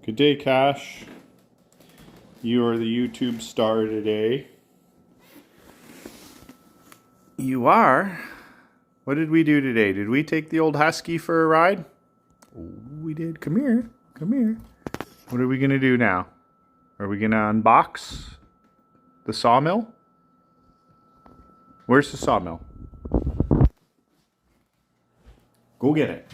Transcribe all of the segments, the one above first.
Good day, Cash. You are the YouTube star today. You are? What did we do today? Did we take the old Husky for a ride? Oh, we did. Come here. Come here. What are we going to do now? Are we going to unbox the sawmill? Where's the sawmill? Go get it.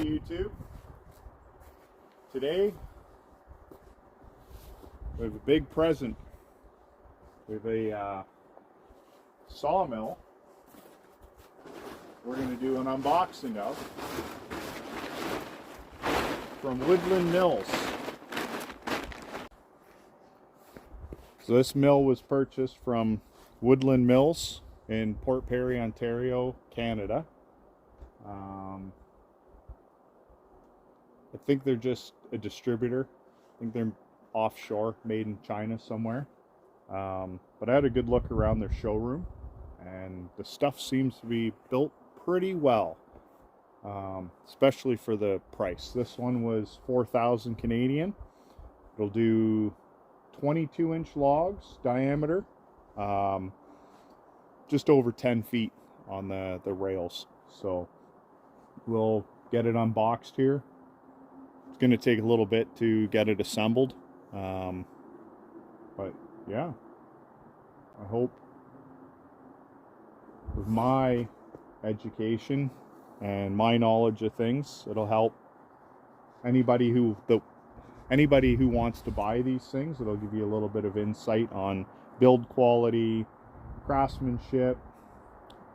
YouTube. Today we have a big present. We have a sawmill we're going to do an unboxing of from Woodland Mills. So this mill was purchased from Woodland Mills in Port Perry, Ontario, Canada. I think they're just a distributor. I think they're offshore, made in China somewhere. But I had a good look around their showroom, and the stuff seems to be built pretty well, especially for the price. This one was 4,000 Canadian. It'll do 22-inch logs diameter, just over 10 feet on the rails. So we'll get it unboxed here. It's going to take a little bit to get it assembled, but yeah, I hope with my education and my knowledge of things, it'll help anybody who wants to buy these things. It'll give you a little bit of insight on build quality, craftsmanship,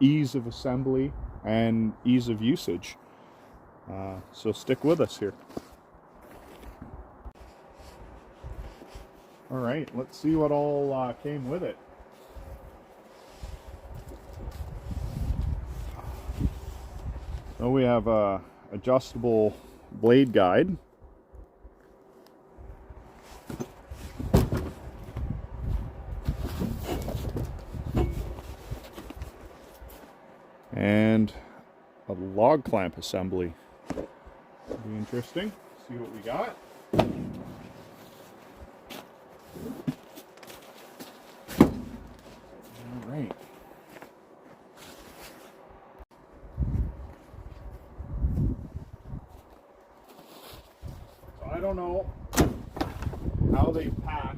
ease of assembly, and ease of usage. So stick with us here. All right, let's see what all came with it. So we have a adjustable blade guide. And a log clamp assembly. It'll be interesting. See what we got. All right. So I don't know how they pack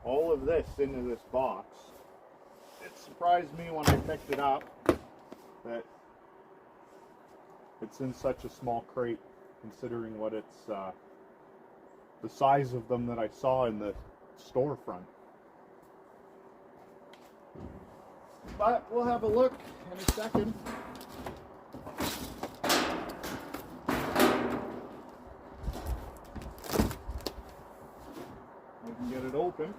all of this into this box. It surprised me when I picked it up that it's in such a small crate, considering what it's the size of them that I saw in the storefront. But we'll have a look in a second. We can get it open.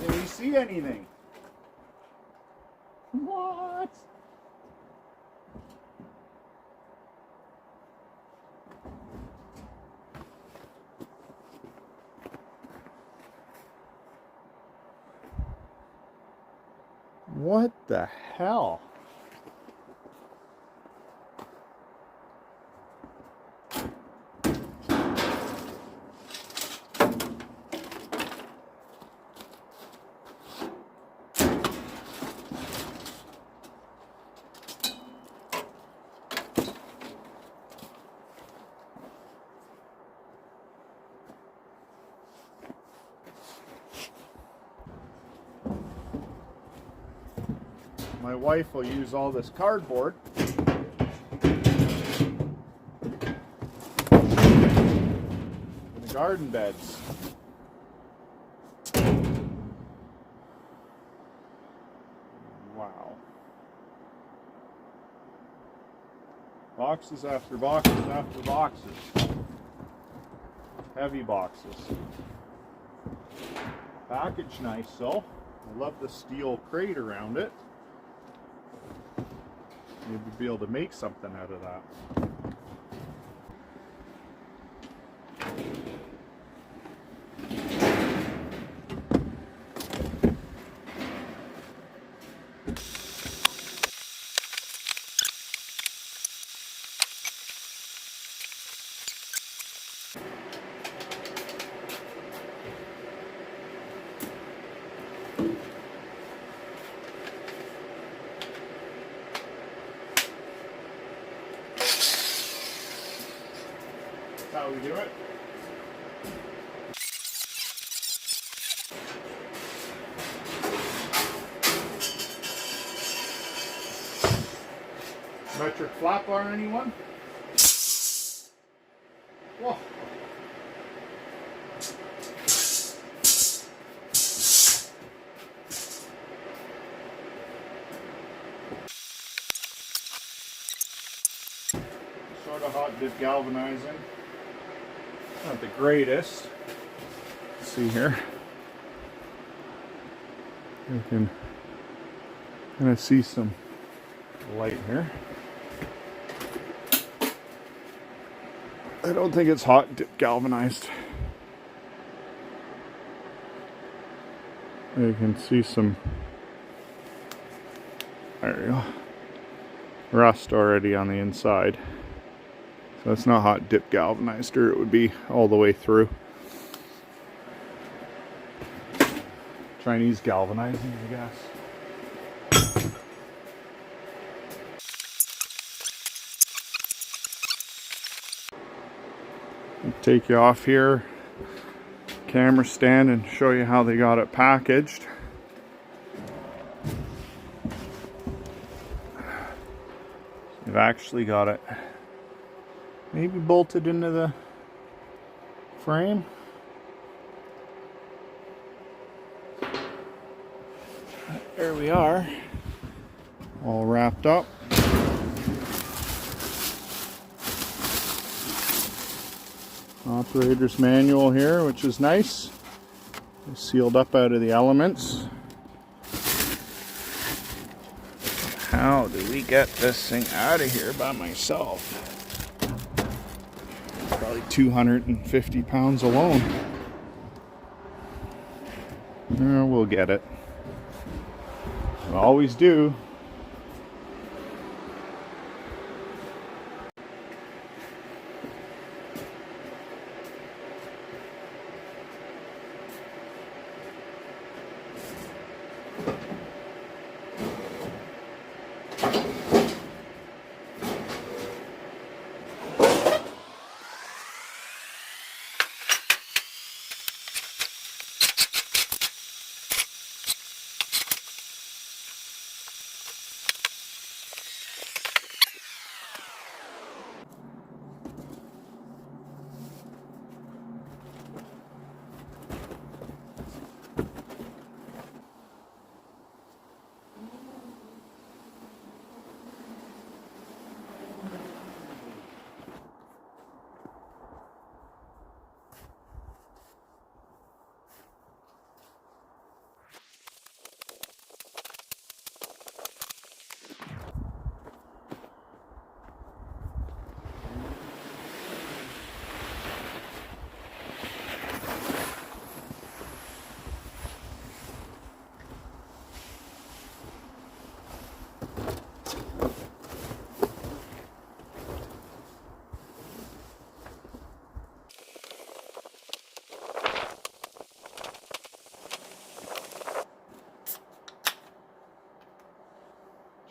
Did we see anything? What? What the hell? My wife will use all this cardboard in the garden beds. Wow. Boxes after boxes after boxes. Heavy boxes. Package nice though. I love the steel crate around it. Maybe be able to make something out of that. That's how we do it. Metric flat bar, anyone? Whoa. Sort of hot dip galvanizing. Not the greatest. Let's see here. You can kind of see some light here. I don't think it's hot dip galvanized. You can see some, there you go, rust already on the inside. So it's not hot dip galvanized, or it would be all the way through. Chinese galvanizing, I guess. I'll take you off here, camera stand, and show you how they got it packaged. They've actually got it maybe bolted into the frame. There we are, all wrapped up. Operator's manual here, which is nice. Sealed up out of the elements. How do we get this thing out of here by myself? Probably 250 pounds alone. We'll get it. We always do.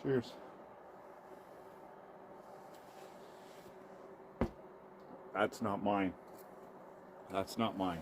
Cheers. That's not mine. That's not mine.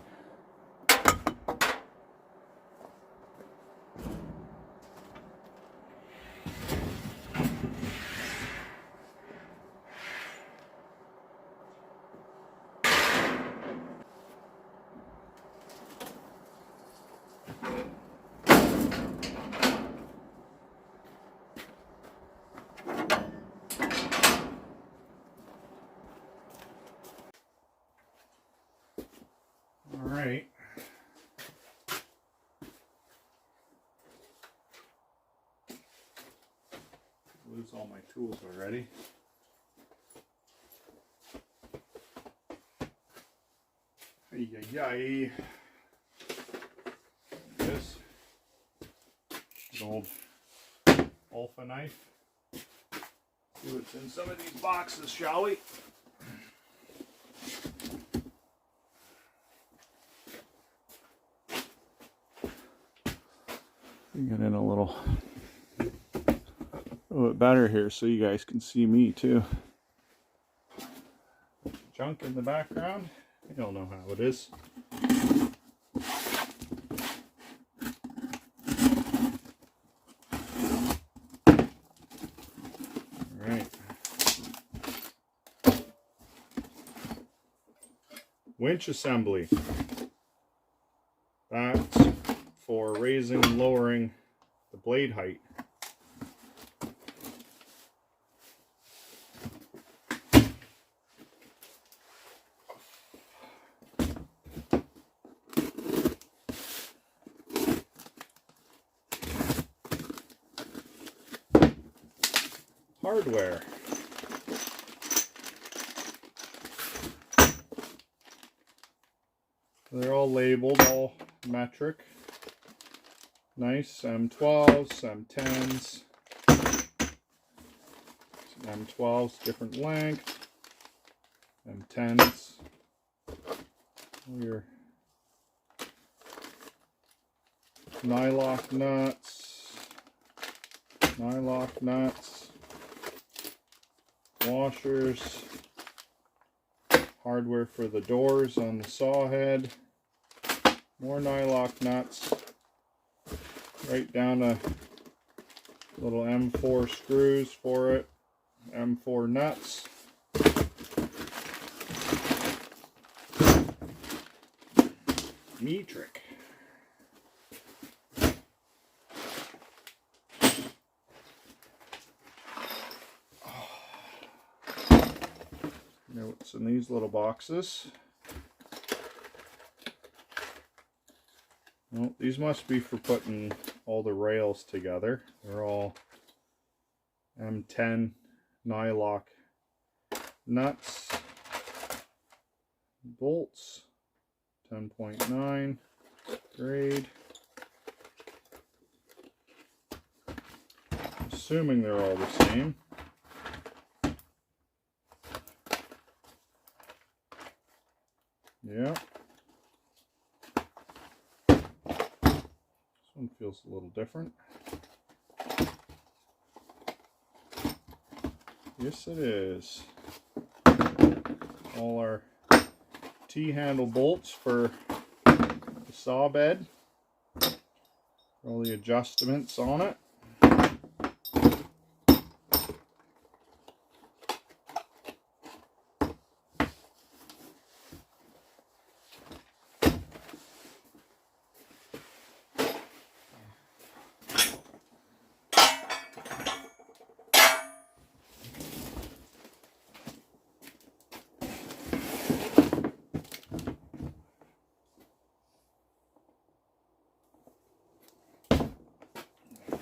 All right. Lose all my tools already. Ay, ay, ay. This is an old Alpha knife. See what's in some of these boxes, shall we? Get in a little bit better here so you guys can see me too. Junk in the background. You all know how it is. Alright. Winch assembly. That's for raising and lowering the blade height. Hardware. They're all labeled, all metric. Nice. M12s, M10s. M12s, different length. M10s. Your nylock nuts. Nylock nuts. Washers. Hardware for the doors on the saw head. More nylock nuts. Right down to little M4 screws for it. M4 nuts. Metric. Notes in these little boxes. Well, these must be for putting all the rails together. They're all M10 nylock nuts, bolts, 10.9 grade. Assuming they're all the same. Yeah. This one feels a little different. Yes, it is. All our T-handle bolts for the saw bed. All the adjustments on it.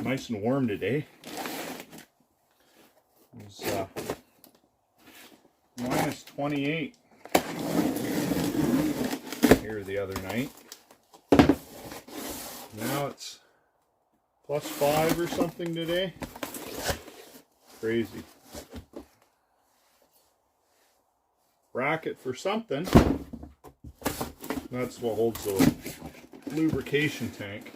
Nice and warm today. It was minus 28 here the other night. Now it's plus 5 or something today. Crazy. Bracket for something. That's what holds the lubrication tank.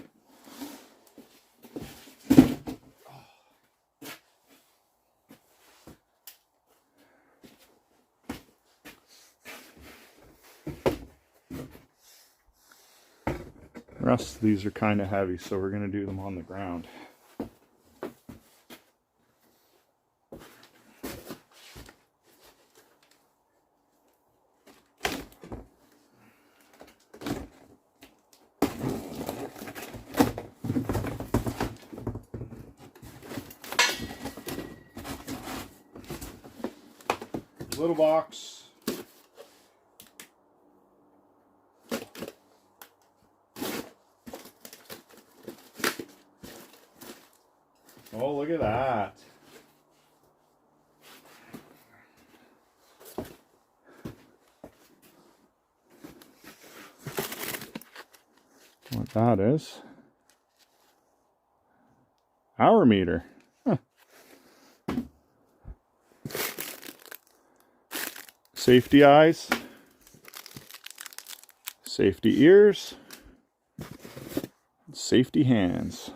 rest of these are kind of heavy, so we're going to do them on the ground. Little box. Oh, look at that. What that is? Hour meter. Huh. Safety eyes. Safety ears. Safety hands.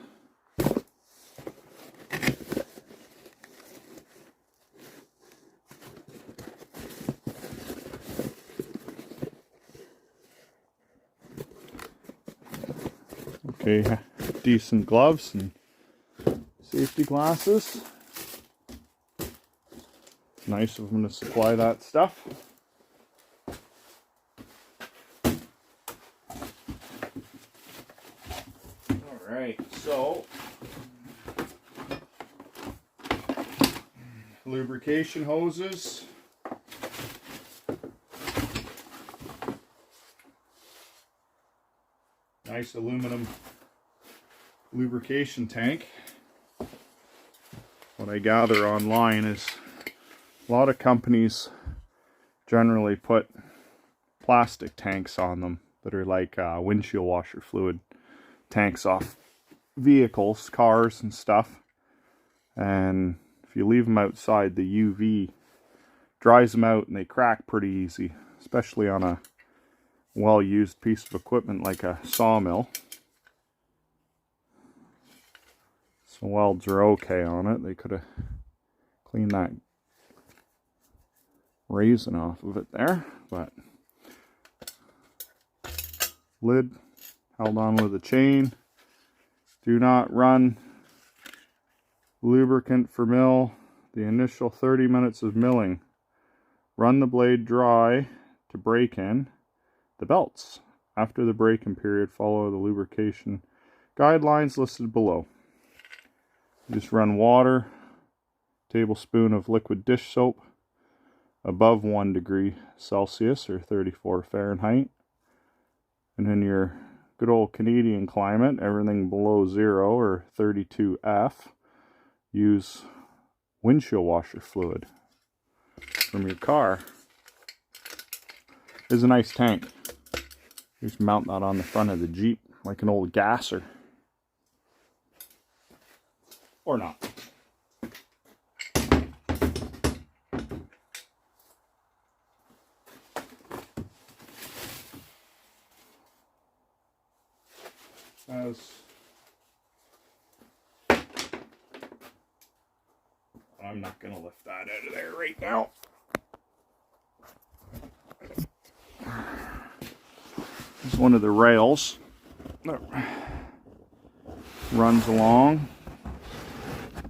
Okay, decent gloves and safety glasses. Nice of them to supply that stuff. Alright, so lubrication hoses. Nice aluminum lubrication tank. What I gather online is a lot of companies generally put plastic tanks on them that are like windshield washer fluid tanks off vehicles, cars and stuff. And if you leave them outside, the UV dries them out and they crack pretty easy, especially on a well-used piece of equipment like a sawmill. So welds are okay on it. They could have cleaned that raisin off of it there, but lid held on with a chain. Do not run lubricant for mill the initial 30 minutes of milling. Run the blade dry to break in the belts. After the break-in period, follow the lubrication guidelines listed below. Just run water, tablespoon of liquid dish soap above 1 degree Celsius or 34 Fahrenheit. And in your good old Canadian climate, everything below 0 or 32 F, use windshield washer fluid from your car. It's a nice tank. Just mount that on the front of the Jeep like an old gasser. Or not. I'm not going to lift that out of there right now. There's one of the rails that runs along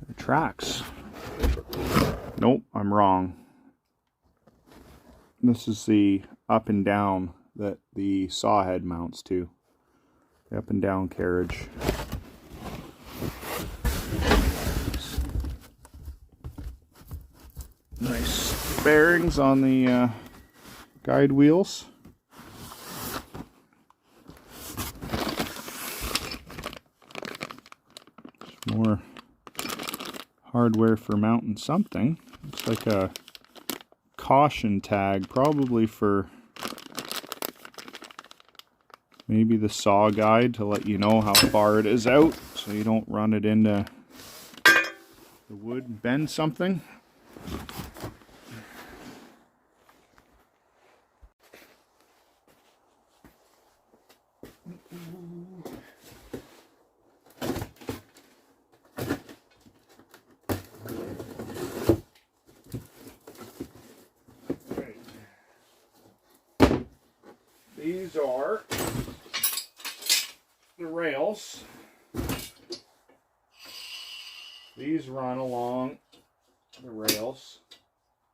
the tracks. Nope, I'm wrong. This is the up and down that the saw head mounts to. The up and down carriage. Nice bearings on the guide wheels. More hardware for mounting something. Looks like a caution tag, probably for maybe the saw guide to let you know how far it is out so you don't run it into the wood and bend something. These are the rails. These run along the rails.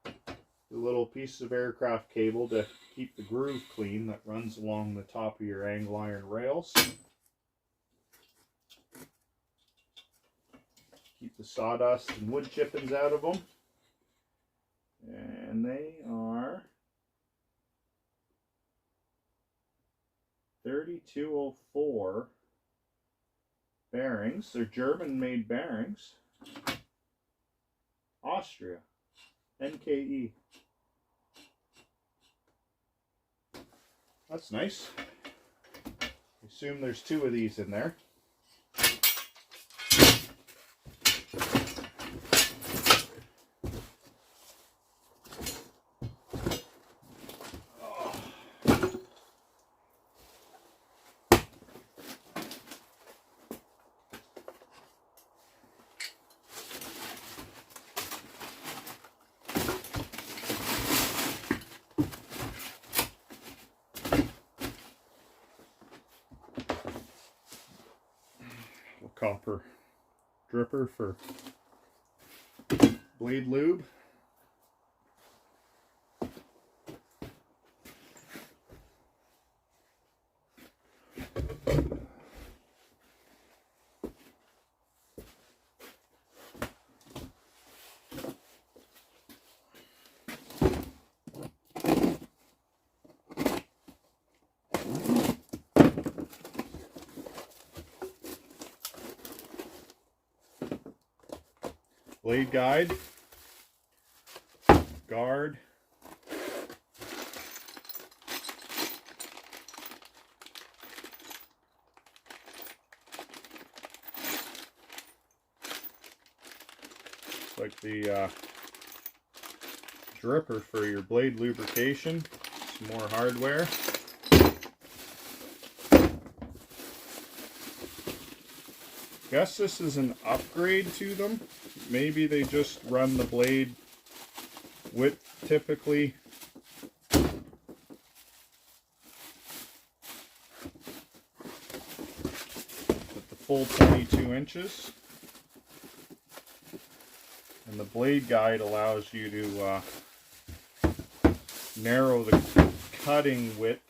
The little piece of aircraft cable to keep the groove clean that runs along the top of your angle iron rails. Keep the sawdust and wood chippings out of them. And they are 3204 bearings. They're German-made bearings. Austria. NKE. That's nice. I assume there's 2 of these in there. Copper dripper for blade lube. Blade guide, guard, like the dripper for your blade lubrication. Some more hardware. Guess this is an upgrade to them. Maybe they just run the blade width typically. At the full 22 inches. And the blade guide allows you to narrow the cutting width,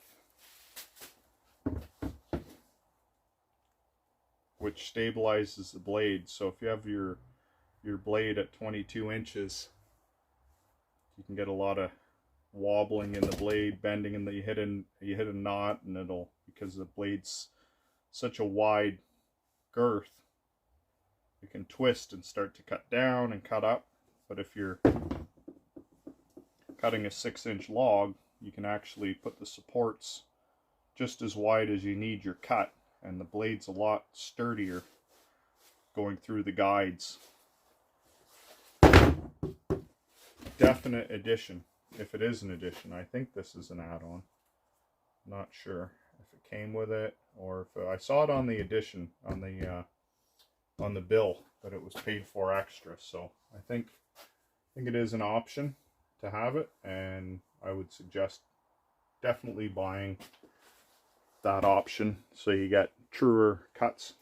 which stabilizes the blade. So if you have your blade at 22 inches, you can get a lot of wobbling in the blade, bending, and you hit a knot, and it'll, because the blade's such a wide girth, you can twist and start to cut down and cut up. But if you're cutting a 6-inch log, you can actually put the supports just as wide as you need your cut, and the blade's a lot sturdier going through the guides. Definite addition, if it is an addition. I think this is an add-on. Not sure if it came with it, or if I saw it on the addition on the bill that it was paid for extra. So I think it is an option to have it, and I would suggest definitely buying that option so you get truer cuts.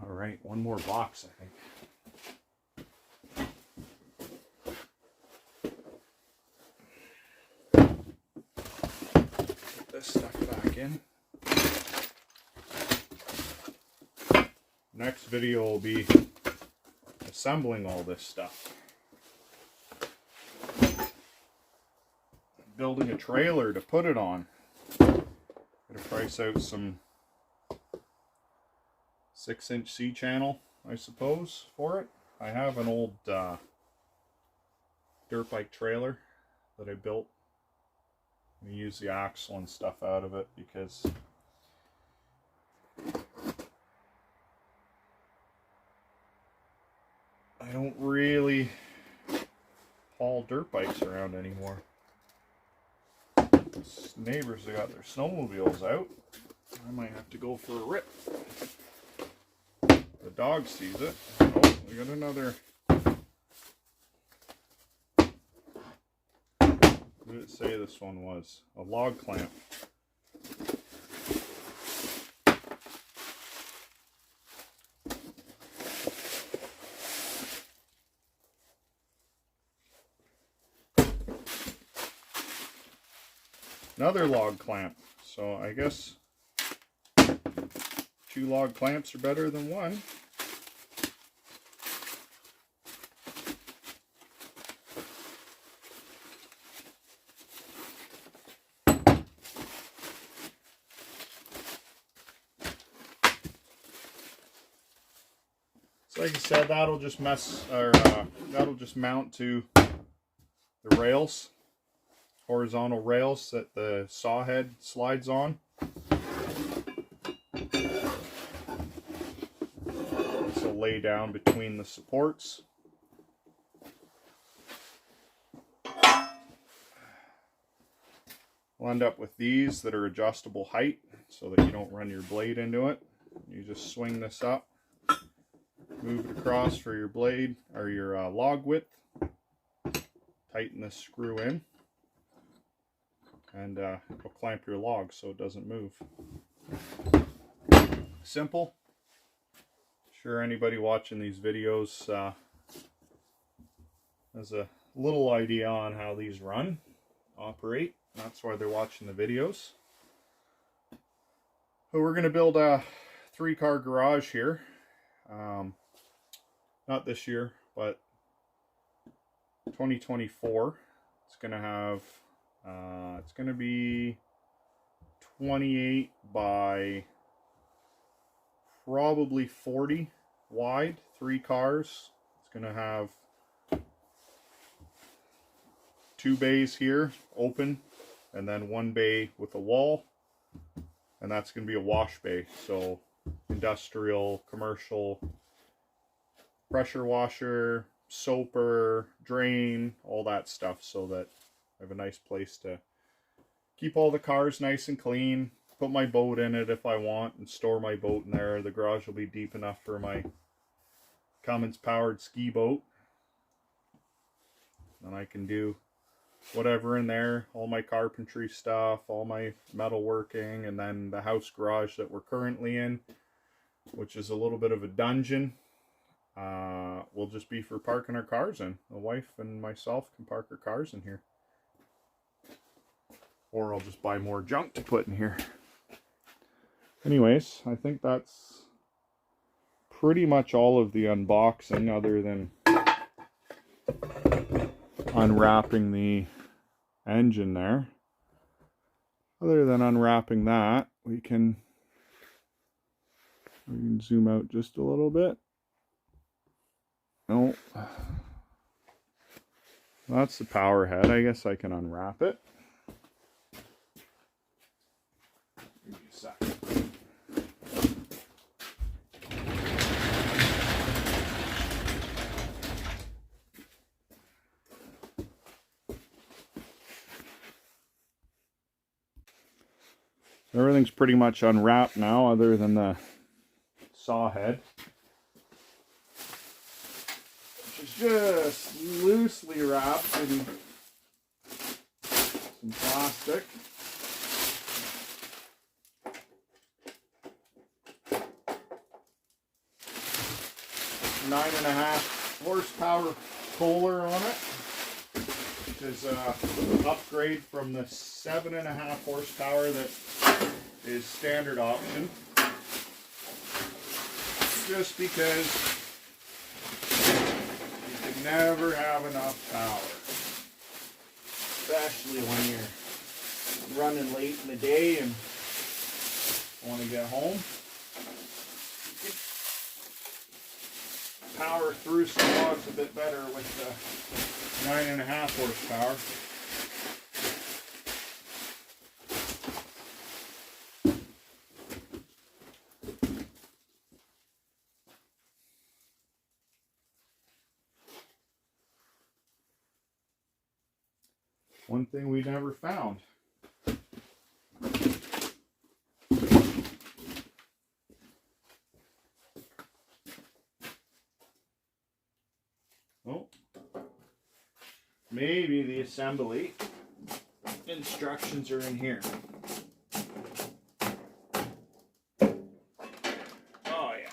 All right, one more box, I think. Put this stuff back in. Next video will be assembling all this stuff. Building a trailer to put it on. Gotta price out some 6-inch C-channel, I suppose, for it. I have an old dirt bike trailer that I built. I'm gonna use the axle and stuff out of it because I don't really haul dirt bikes around anymore. Neighbors have got their snowmobiles out. I might have to go for a rip. The dog sees it. Oh, we got another What did it say this one was? A log clamp. Another log clamp. So I guess 2 log clamps are better than 1. So like I said, that'll just that'll just mount to the rails, horizontal rails that the saw head slides on. This will lay down between the supports. We'll end up with these that are adjustable height so that you don't run your blade into it. You just swing this up, move it across for your blade or your log width, tighten this screw in, and it'll clamp your log so it doesn't move. Simple. Sure, anybody watching these videos has a little idea on how these run, operate. That's why they're watching the videos. But we're going to build a 3-car garage here. Not this year, but 2024. It's going to have, it's going to be 28 by probably 40 wide, 3 cars. It's going to have 2 bays here, open, and then 1 bay with a wall, and that's going to be a wash bay. So industrial, commercial, pressure washer, soaper, drain, all that stuff, so that I have a nice place to keep all the cars nice and clean, put my boat in it if I want, and store my boat in there. The garage will be deep enough for my Cummins powered ski boat. And I can do whatever in there, all my carpentry stuff, all my metalworking, and then the house garage that we're currently in, which is a little bit of a dungeon, will just be for parking our cars in. The wife and myself can park our cars in here. Or I'll just buy more junk to put in here. Anyways, I think that's pretty much all of the unboxing, other than unwrapping the engine there. Other than unwrapping that, we can zoom out just a little bit. No, that's the power head. I guess I can unwrap it. Give me a second. Everything's pretty much unwrapped now, other than the saw head, which is just loosely wrapped in some plastic. Nine and a half horsepower Kohler on it, which is an upgrade from the 7.5 horsepower that is standard option, just because you can never have enough power, especially when you're running late in the day and want to get home. Power through some logs a bit better with the 9.5 horsepower. One thing we never found. Oh, maybe the assembly instructions are in here. Oh yeah.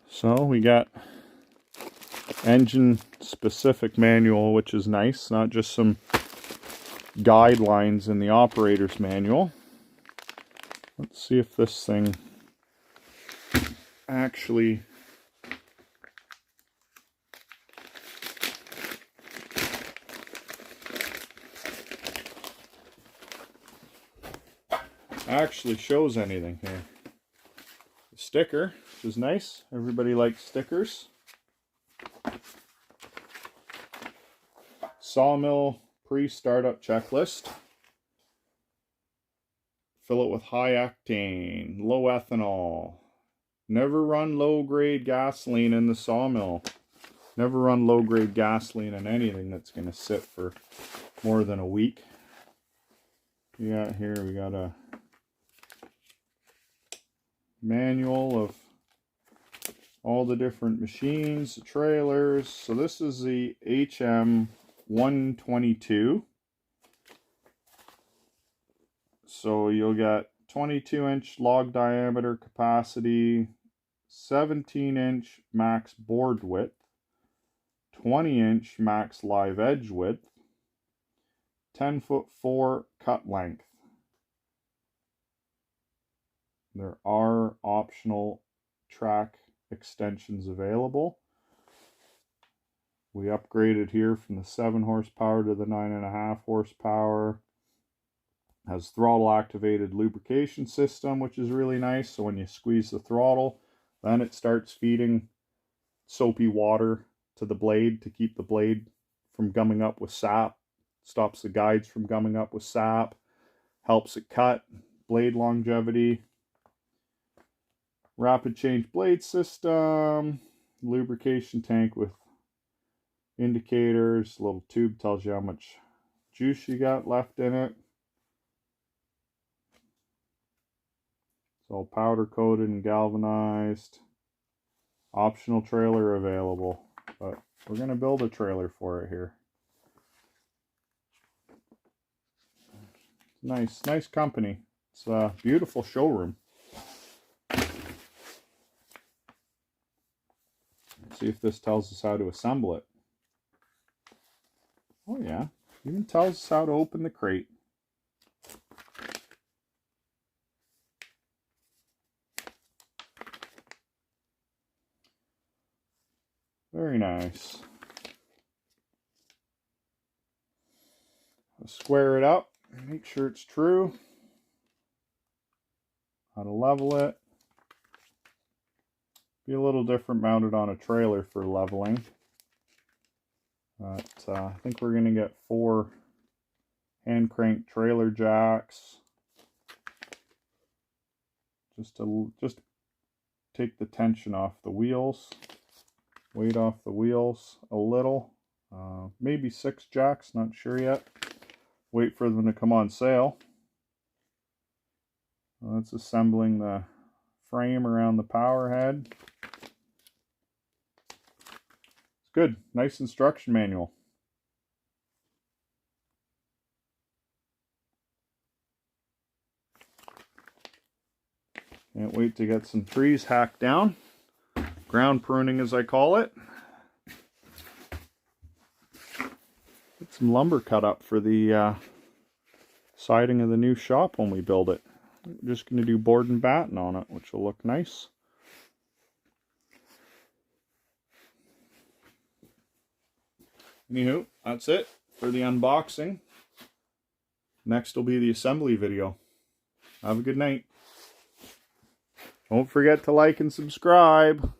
So we got engine specific manual, which is nice, not just some guidelines in the operator's manual. Let's see if this thing actually shows anything here. The sticker, which is nice. Everybody likes stickers. Sawmill pre-startup checklist. Fill it with high octane, low ethanol. Never run low-grade gasoline in the sawmill. Never run low-grade gasoline in anything that's going to sit for more than a week. Yeah, here we got a manual of all the different machines, the trailers. So this is the HM122. So you'll get 22-inch log diameter capacity, 17-inch max board width, 20-inch max live edge width, 10'4" cut length. There are optional track extensions available. We upgraded here from the 7 horsepower to the 9.5 horsepower. Has throttle activated lubrication system, which is really nice. So when you squeeze the throttle, then it starts feeding soapy water to the blade to keep the blade from gumming up with sap. Stops the guides from gumming up with sap. Helps it cut. Blade longevity. Rapid change blade system. Lubrication tank with indicators. Little tube tells you how much juice you got left in it. It's all powder coated and galvanized. Optional trailer available, but we're going to build a trailer for it here. Nice company. It's a beautiful showroom. Let's see if this tells us how to assemble it. Oh yeah, even tells us how to open the crate. Very nice. I'll square it up, make sure it's true. How to level it. Be a little different mounted on a trailer for leveling. But I think we're going to get 4 hand crank trailer jacks. Just take the tension off the wheels. Weight off the wheels a little. Maybe 6 jacks, not sure yet. Wait for them to come on sale. That's assembling the frame around the power head. It's good. Nice instruction manual. Can't wait to get some trees hacked down. Ground pruning, as I call it. Get some lumber cut up for the siding of the new shop when we build it. I'm just going to do board and batten on it, which will look nice. Anywho, that's it for the unboxing. Next will be the assembly video. Have a good night. Don't forget to like and subscribe.